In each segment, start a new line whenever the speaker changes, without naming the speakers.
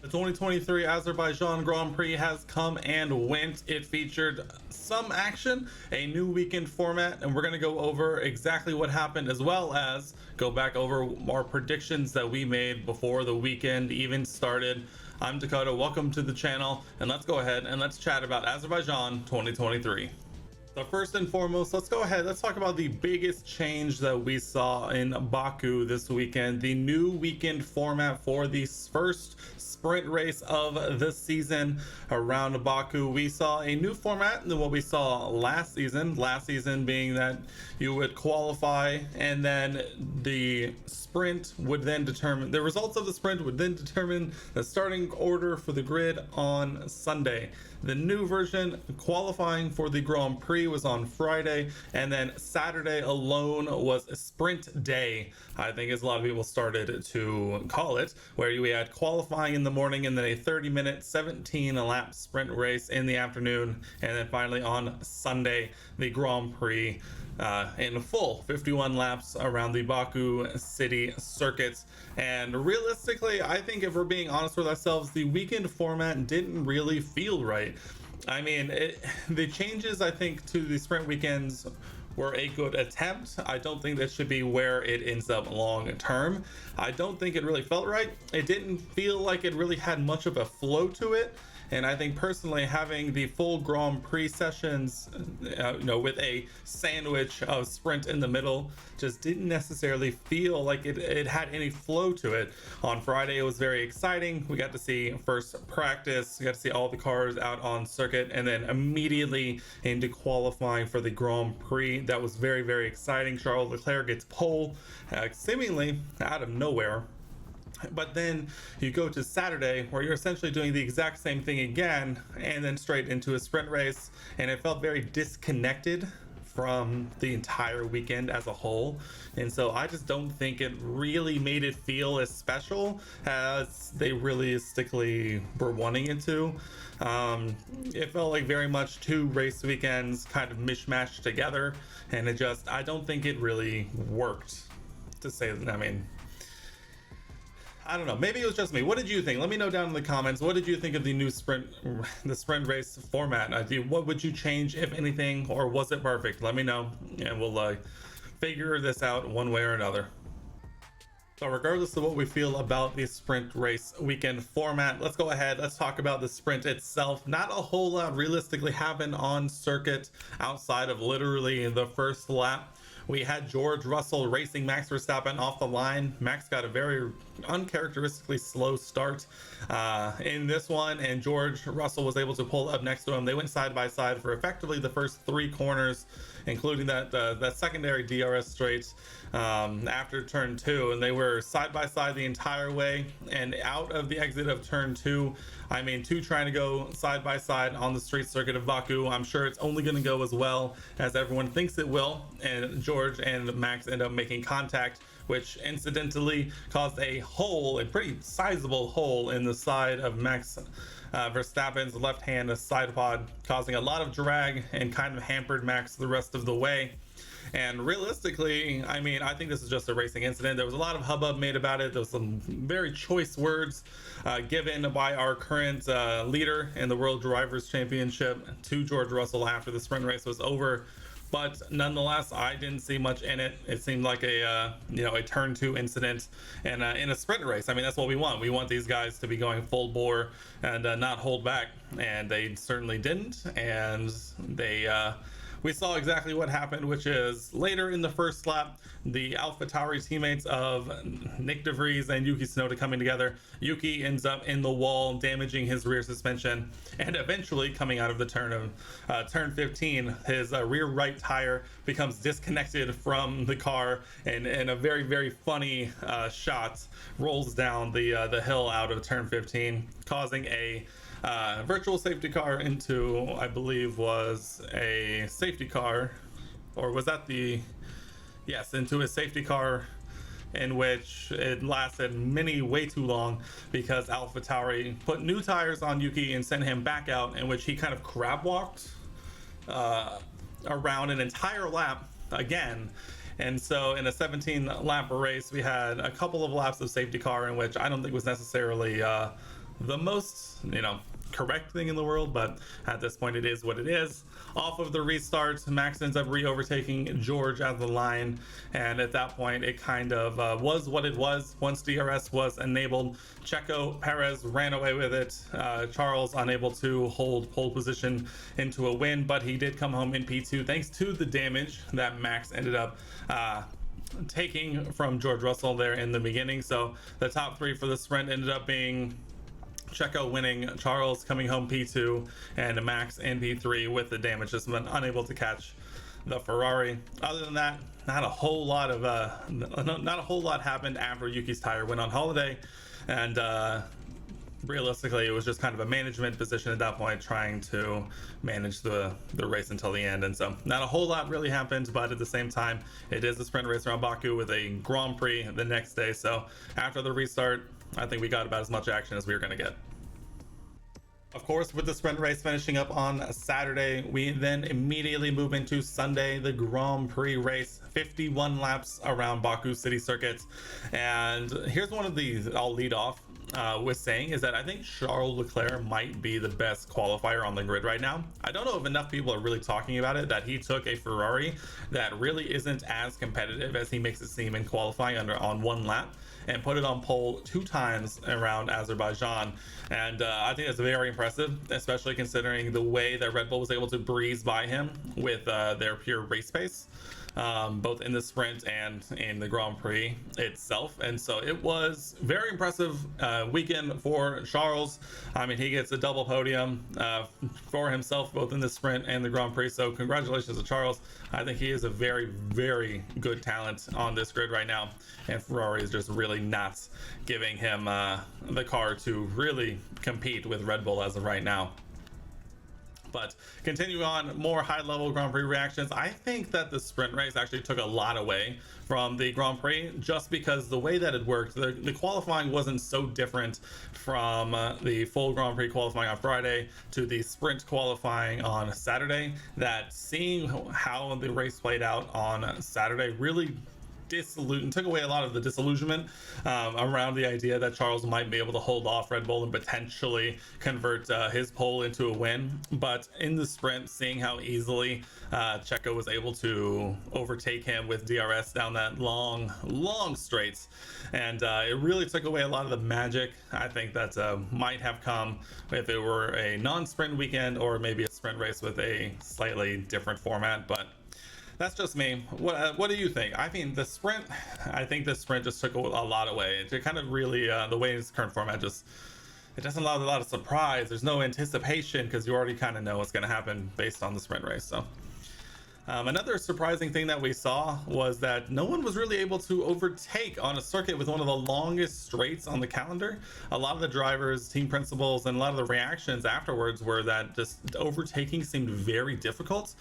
The 2023 Azerbaijan Grand Prix has come and went. It featured some action, a new weekend format, and we're going to go over exactly what happened as well as go back over our predictions that we made before the weekend even started. I'm Dakota, welcome to the channel, and let's go ahead and let's chat about Azerbaijan 2023. So first and foremost, let's go ahead. Let's talk about the biggest change that we saw in Baku this weekend. The new weekend format for the first sprint race of the season around Baku. We saw a new format than what we saw last season. Last season being that you would qualify and then the sprint would then determine the results of the sprint would then determine the starting order for the grid on Sunday. The new version, qualifying for the Grand Prix, was on Friday, and then Saturday alone was a sprint day, I think, as a lot of people started to call it, where we had qualifying in the morning and then a 30-minute 17-lap sprint race in the afternoon, and then finally on Sunday the Grand Prix in full 51 laps around the Baku city circuits. And realistically, I think if we're being honest with ourselves, the weekend format didn't really feel right. I mean, the changes, I think, to the sprint weekends were a good attempt. I don't think that should be where it ends up long term. I don't think it really felt right. It didn't feel like it really had much of a flow to it. And I think personally, having the full Grand Prix sessions, with a sandwich of sprint in the middle, just didn't necessarily feel like it had any flow to it. On Friday, it was very exciting. We got to see first practice, we got to see all the cars out on circuit, and then immediately into qualifying for the Grand Prix. That was very, very exciting. Charles Leclerc gets pole, seemingly out of nowhere. But then you go to Saturday where you're essentially doing the exact same thing again and then straight into a sprint race, and it felt very disconnected from the entire weekend as a whole. And so I just don't think it really made it feel as special as they realistically were wanting it to. It felt like very much two race weekends kind of mishmashed together, and I don't think it really worked, to say that. I mean, I don't know. Maybe it was just me. What did you think? Let me know down in the comments. What did you think of the new sprint race format? What would you change, if anything, or was it perfect? Let me know, and we'll figure this out one way or another. So regardless of what we feel about the sprint race weekend format, let's go ahead. Let's talk about the sprint itself. Not a whole lot realistically happened on circuit outside of literally the first lap. We had George Russell racing Max Verstappen off the line. Max got a very uncharacteristically slow start in this one, and George Russell was able to pull up next to him. They went side by side for effectively the first three corners, including that secondary DRS straight after turn 2, and they were side by side the entire way. And out of the exit of turn 2, I mean, two trying to go side by side on the street circuit of Baku. I'm sure it's only going to go as well as everyone thinks it will, and George and Max end up making contact, which incidentally caused a hole, a pretty sizable hole in the side of Max Verstappen's left hand side pod, causing a lot of drag and kind of hampered Max the rest of the way. And realistically, I mean, I think this is just a racing incident. There was a lot of hubbub made about it. There was some very choice words given by our current leader in the World Drivers' Championship to George Russell after the sprint race was over. But nonetheless, I didn't see much in it. It seemed like a turn 2 incident, and in a sprint race, I mean, that's what we want. We want these guys to be going full bore and not hold back, and they certainly didn't. And we saw exactly what happened, which is later in the first lap, the AlphaTauri teammates of Nick De Vries and Yuki Tsunoda coming together. Yuki ends up in the wall, damaging his rear suspension, and eventually coming out of the turn 15, his rear right tire becomes disconnected from the car, and in a very, very funny shot, rolls down the hill out of turn 15, causing a virtual safety car into, I believe, was a safety car, or was that yes, into a safety car, in which it lasted way too long because AlphaTauri put new tires on Yuki and sent him back out, in which he kind of crab walked around an entire lap again. And so in a 17 lap race, we had a couple of laps of safety car, in which I don't think was necessarily the most, correct thing in the world, but at this point it is what it is. Off of the restart, Max ends up re-overtaking George at the line, and at that point it kind of was what it was. Once DRS was enabled, Checo Perez ran away with it. Charles unable to hold pole position into a win, but he did come home in P2 thanks to the damage that Max ended up taking from George Russell there in the beginning. So the top three for the sprint ended up being Checo winning, Charles coming home P2, and Max in P3 with the damage, just been unable to catch the Ferrari. Other than that, not a whole lot happened after Yuki's tire went on holiday, and realistically it was just kind of a management position at that point, trying to manage the race until the end. And so not a whole lot really happened, but at the same time it is a sprint race around Baku with a Grand Prix the next day. So after the restart, I think we got about as much action as we were going to get. Of course, with the sprint race finishing up on Saturday, we then immediately move into Sunday, the Grand Prix race, 51 laps around Baku City circuits. And here's one of these I'll lead off with saying, is that I think Charles Leclerc might be the best qualifier on the grid right now. I don't know if enough people are really talking about it, that he took a Ferrari that really isn't as competitive as he makes it seem in qualifying on one lap, and put it on pole 2 times around Azerbaijan. And I think that's very impressive, especially considering the way that Red Bull was able to breeze by him with their pure race pace, both in the sprint and in the Grand Prix itself. And so it was very impressive weekend for Charles. I mean, he gets a double podium for himself, both in the sprint and the Grand Prix. So congratulations to Charles. I think he is a very, very good talent on this grid right now, and Ferrari is just really not giving him the car to really compete with Red Bull as of right now. But continue on, more high-level Grand Prix reactions. I think that the sprint race actually took a lot away from the Grand Prix, just because the way that it worked, the qualifying wasn't so different from the full Grand Prix qualifying on Friday to the sprint qualifying on Saturday, that seeing how the race played out on Saturday really took away a lot of the disillusionment around the idea that Charles might be able to hold off Red Bull and potentially convert his pole into a win. But in the sprint, seeing how easily Checo was able to overtake him with DRS down that long straights, and it really took away a lot of the magic, I think, that might have come if it were a non-sprint weekend, or maybe a sprint race with a slightly different format. But that's just me. What do you think? I think the sprint just took a lot away. It kind of really, the way its current format it doesn't allow a lot of surprise. There's no anticipation because you already kind of know what's going to happen based on the sprint race. So another surprising thing that we saw was that no one was really able to overtake on a circuit with one of the longest straights on the calendar. A lot of the drivers, team principals, and a lot of the reactions afterwards were that just overtaking seemed very difficult,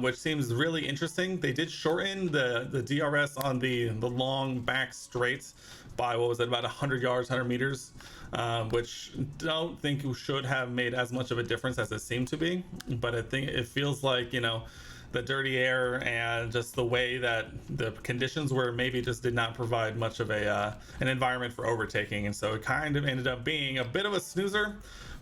which seems really interesting. They did shorten the DRS on the long back straights by, what was it, about 100 yards, 100 meters, which don't think should have made as much of a difference as it seemed to be. But I think it feels like, the dirty air and just the way that the conditions were maybe just did not provide much of an environment for overtaking, and so it kind of ended up being a bit of a snoozer.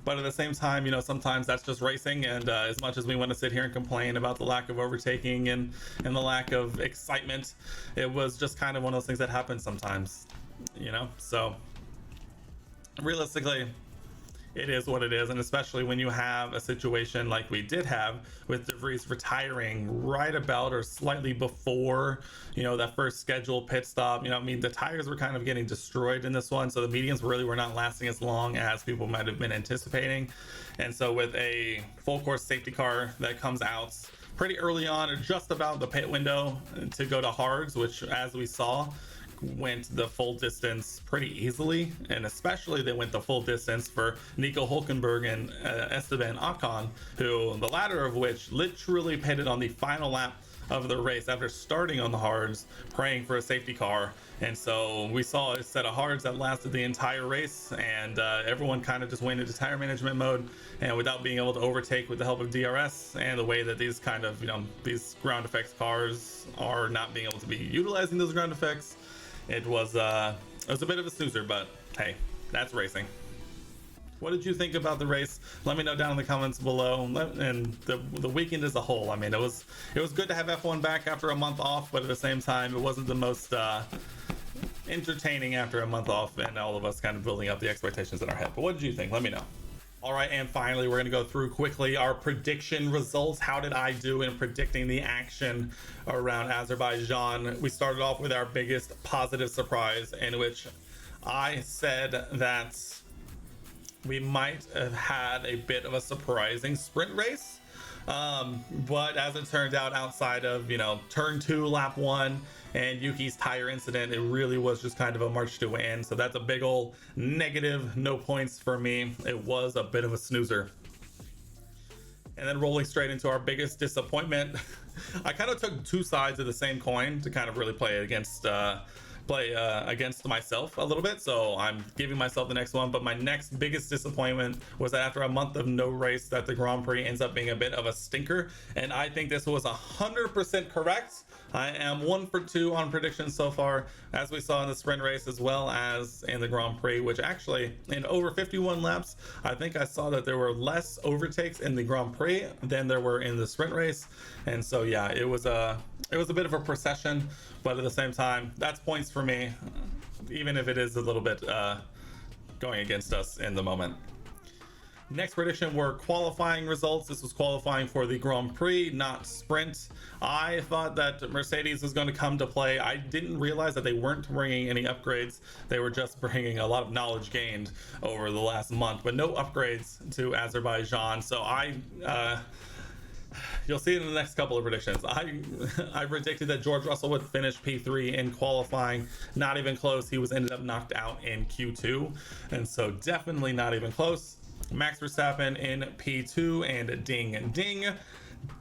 But at the same time, sometimes that's just racing, and as much as we want to sit here and complain about the lack of overtaking and the lack of excitement, it was just kind of one of those things that happens sometimes, so realistically, it is what it is. And especially when you have a situation like we did have with De Vries retiring right about or slightly before, that first scheduled pit stop. The tires were kind of getting destroyed in this one, so the mediums really were not lasting as long as people might have been anticipating. And so with a full course safety car that comes out pretty early on, or just about the pit window to go to hards, which, as we saw, went the full distance pretty easily, and especially they went the full distance for Nico Hulkenberg and Esteban Ocon, who the latter of which literally pitted on the final lap of the race after starting on the hards, praying for a safety car. And so we saw a set of hards that lasted the entire race, and everyone kind of just went into tire management mode, and without being able to overtake with the help of DRS, and the way that these kind of these ground effects cars are not being able to be utilizing those ground effects, it was a bit of a snoozer. But hey, that's racing. What did you think about the race? Let me know down in the comments below. And the weekend as a whole. I mean, it was good to have F1 back after a month off, but at the same time, it wasn't the most entertaining after a month off, and all of us kind of building up the expectations in our head. But what did you think? Let me know. All right, and finally, we're going to go through quickly our prediction results. How did I do in predicting the action around Azerbaijan? We started off with our biggest positive surprise, in which I said that we might have had a bit of a surprising sprint race. But as it turned out, outside of, turn 2, lap 1, and Yuki's tire incident, it really was just kind of a march to win. So that's a big ol' negative, no points for me. It was a bit of a snoozer. And then rolling straight into our biggest disappointment, I kind of took two sides of the same coin to kind of really play against myself a little bit, so I'm giving myself the next one. But my next biggest disappointment was that after a month of no race, that the Grand Prix ends up being a bit of a stinker, and I think this was 100% correct. I am 1 for 2 on predictions so far, as we saw in the sprint race as well as in the Grand Prix, which actually in over 51 laps, I think I saw that there were less overtakes in the Grand Prix than there were in the sprint race. And so yeah, it was a bit of a procession, but at the same time, that's points for me, even if it is a little bit going against us in the moment. Next prediction were qualifying results. This was qualifying for the Grand Prix, not sprint. I thought that Mercedes was going to come to play. I didn't realize that they weren't bringing any upgrades. They were just bringing a lot of knowledge gained over the last month, but no upgrades to Azerbaijan. So you'll see it in the next couple of predictions. I predicted that George Russell would finish P3 in qualifying. Not even close. He ended up knocked out in Q2, and so definitely not even close. Max Verstappen in P2, and ding ding,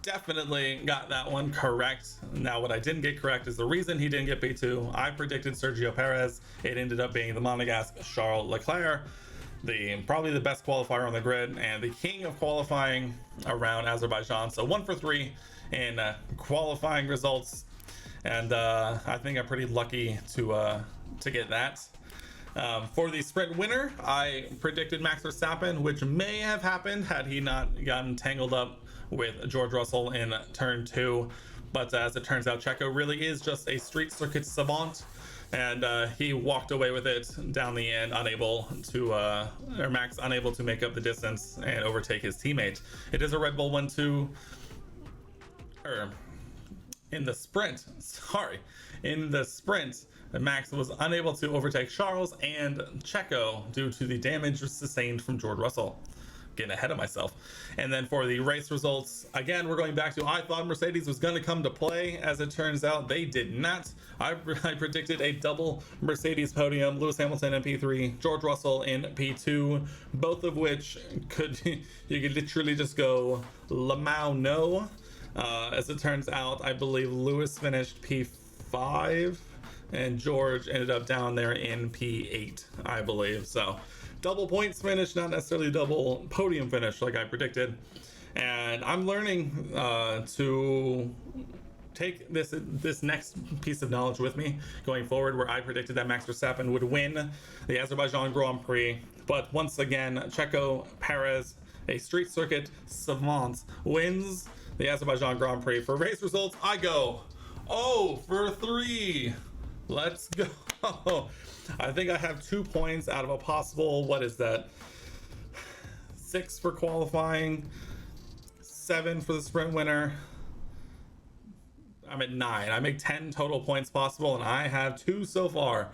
definitely got that one correct. Now what I didn't get correct is the reason he didn't get P2. I predicted Sergio Perez. It ended up being the Monegasque Charles Leclerc, probably the best qualifier on the grid and the king of qualifying around Azerbaijan. So 1 for 3 in qualifying results, and I think I'm pretty lucky to get that. For the sprint winner, I predicted Max Verstappen, which may have happened had he not gotten tangled up with George Russell in turn 2. But as it turns out, Checo really is just a street circuit savant, and he walked away with it down the end, Max unable to make up the distance and overtake his teammate. It is a Red Bull 1-2, in the sprint, Max was unable to overtake Charles and Checo due to the damage sustained from George Russell. Getting ahead of myself. And then for the race results, again, we're going back to, I thought Mercedes was going to come to play. As it turns out, they did not. I predicted a double Mercedes podium, Lewis Hamilton in P3, George Russell in P2, both of which you could literally just go Lamau no. As it turns out, I believe Lewis finished P5 and George ended up down there in P8, I believe. So double points finish, not necessarily double podium finish like I predicted. And I'm learning to take this next piece of knowledge with me going forward, where I predicted that Max Verstappen would win the Azerbaijan Grand Prix. But once again, Checo Perez, a street circuit savant, wins the Azerbaijan Grand Prix. For race results, I go 0 for 3. Let's go. I think I have 2 points out of a possible, what is that? 6 for qualifying, 7 for the sprint winner. I'm at 9. I make 10 total points possible, and I have 2 so far.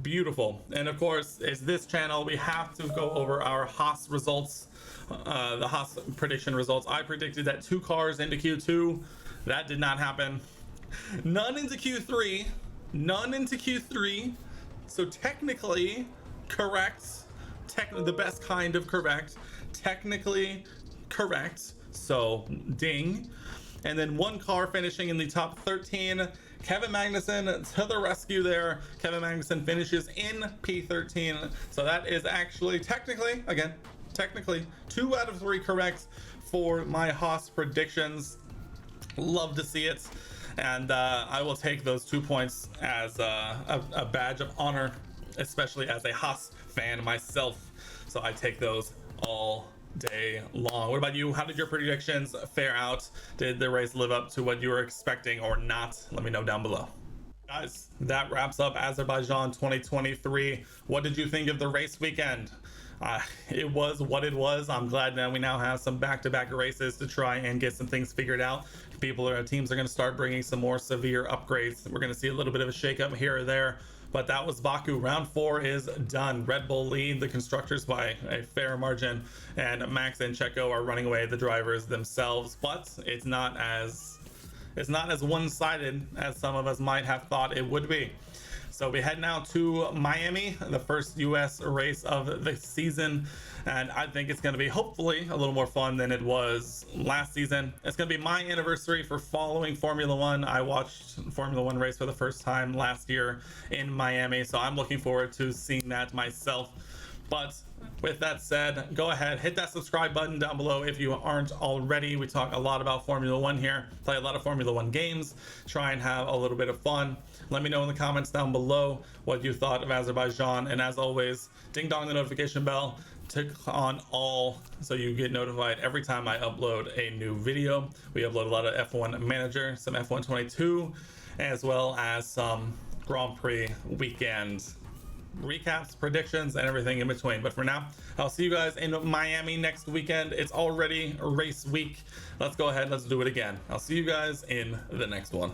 Beautiful. And of course, it's this channel, we have to go over our Haas results, the Haas prediction results. I predicted that 2 cars into Q2. That did not happen. None into Q3. None into Q3. So technically correct. The best kind of correct. Technically correct. So ding. And then 1 car finishing in the top 13. Kevin Magnussen to the rescue there. Kevin Magnussen finishes in P13. So that is actually technically 2 out of 3 correct for my Haas predictions. Love to see it. And I will take those 2 points as a badge of honor, especially as a Haas fan myself. So I take those all day long. What about you? How did your predictions fare out? Did the race live up to what you were expecting or not? Let me know down below. Guys, that wraps up Azerbaijan 2023. What did you think of the race weekend? It was what it was. I'm glad that we now have some back-to-back races to try and get some things figured out. Teams are going to start bringing some more severe upgrades. We're going to see a little bit of a shakeup here or there, but that was Baku. Round 4 is done. Red Bull lead the constructors by a fair margin, and Max and Checo are running away the drivers themselves. But it's not as one-sided as some of us might have thought it would be. So we head now to Miami, the first US race of the season, and I think it's going to be hopefully a little more fun than it was last season. It's going to be my anniversary for following Formula One. I watched Formula One race for the first time last year in Miami, so I'm looking forward to seeing that myself. But with that said, go ahead, hit that subscribe button down below if you aren't already. We talk a lot about Formula One here, play a lot of Formula One games, try and have a little bit of fun. Let me know in the comments down below what you thought of Azerbaijan. And as always, ding dong the notification bell, tick on all so you get notified every time I upload a new video. We upload a lot of F1 Manager, some F1 22, as well as some Grand Prix weekend recaps, predictions, and everything in between. But for now, I'll see you guys in Miami next weekend. It's already race week. Let's go ahead, let's do it again. I'll see you guys in the next one.